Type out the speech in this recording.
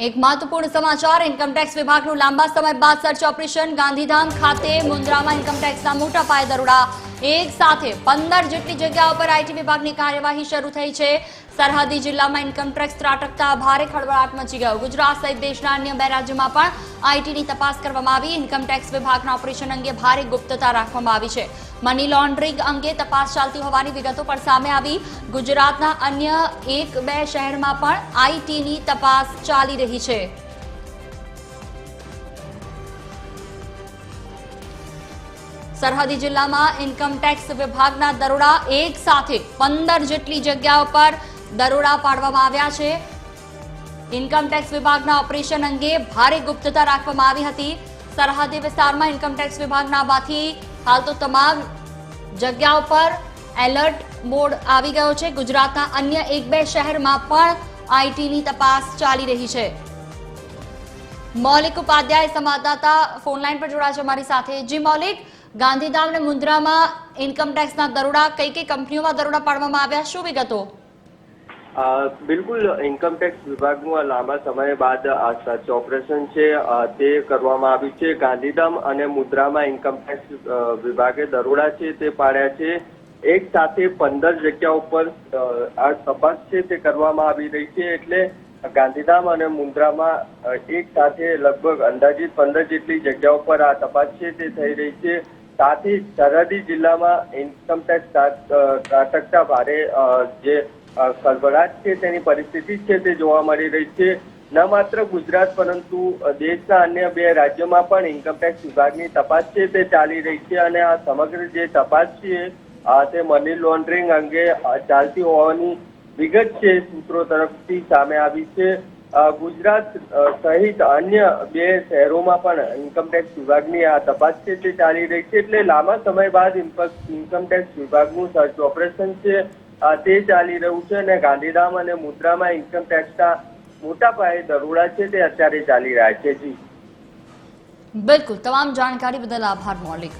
એક મહત્વપૂર્ણ સમાચાર ઇન્કમટેક્સ વિભાગનું લાંબા સમય બાદ સર્ચ ઓપરેશન ગાંધીધામ ખાતે મુન્દ્રામાં ઇન્કમટેક્સના મોટા પાયે દરોડા એક સાથે 15 જેટલી જગ્યાઓ પર આઈટી વિભાગની કાર્યવાહી શરૂ થઈ છે। સરહદી જિલ્લામાં ઇન્કમટેક્સ ત્રાટકતા ભારે ખળભળાટ મચી ગયો। ગુજરાત સહિત દેશના અન્ય 2 રાજ્યોમાં પણ આઈટીની તપાસ કરવામાં આવી। ઇન્કમટેક્સ વિભાગના ઓપરેશન અંગે ભારે ગુપ્તતા રાખવામાં આવી છે। મની લોન્ડરિંગ અંગે તપાસ ચાલતી હોવાની વિગતો પણ સામે આવી। ગુજરાતના અન્ય 1-2 શહેરમાં પણ આઈટીની તપાસ ચાલી રહી છે। સરહદી જિલ્લામાં ઇન્કમટેક્સ વિભાગના દરોડા એક સાથે 15 જેટલી જગ્યાઓ પર દરોડા પાડવામાં આવ્યા છે। ઇન્કમટેક્સ વિભાગના ઓપરેશન અંગે ભારે ગુપ્તતા રાખવામાં આવી હતી। સરહદી વિસ્તારમાં ઇન્કમટેક્સ વિભાગના આવવાથી હાલ તો તમામ જગ્યાઓ પર એલર્ટ મોડ આવી ગયો છે। ગુજરાતના અન્ય 1-2 શહેરમાં પણ આઈટીની તપાસ ચાલી રહી છે। મૌલિક ઉપાધ્યાય સંવાદદાતા ફોનલાઈન પર જોડાયા છે અમારી સાથે। જી મૌલિક, ગાંધીધામ અને મુન્દ્રામાં ઇન્કમટેક્સના દરોડા કઈ કઈ કંપનીઓમાં દરોડા પાડવામાં આવ્યા, શું વિગતો? બિલકુલ, ઇન્કમટેક્સ વિભાગનું લાંબા સમય બાદ આ સર્ચ ઓપરેશન છે તે કરવામાં આવ્યું છે। ગાંધીધામ અને મુન્દ્રામાં ઇન્કમટેક્સ વિભાગે દરોડા છે તે પાડ્યા છે। એક સાથે 15 જગ્યાઓ પર આ તપાસ છે તે કરવામાં આવી રહી છે। એટલે ગાંધીધામ અને મુન્દ્રામાં એક સાથે લગભગ અંદાજિત 15 જેટલી જગ્યાઓ પર આ તપાસ છે તે થઈ રહી છે। સાથે જ સરહદી જિલ્લામાં ઇન્કમટેક્સ ત્રાટકતા ભારે જે ખળભળાટ છે તેની પરિસ્થિતિ છે તે જોવા મળી રહી છે। ન માત્ર ગુજરાત પરંતુ દેશના અન્ય 2 રાજ્યોમાં પણ ઇન્કમટેક્સ વિભાગની તપાસ છે તે ચાલી રહી છે। અને આ સમગ્ર જે તપાસ છે તે મની લોન્ડરિંગ અંગે ચાલતી હોવાની વિગત છે સૂત્રો તરફથી સામે આવી છે। ગુજરાત સહિત અન્ય 2 શહેરોમાં પણ ઇન્કમટેક્સ વિભાગની આ તપાસ છે તે ચાલી રહી છે। એટલે લાંબા સમય બાદ ઇન્કમટેક્સ વિભાગનું સર્ચ ઓપરેશન છે તે ચાલી રહ્યું છે। અને ગાંધીધામ અને મુન્દ્રામાં ઇન્કમટેક્સના મોટા પાયે દરોડા છે તે અત્યારે ચાલી રહ્યા છે। જી બિલકુલ, તમામ જાણકારી બદલ આભાર મૌલિક।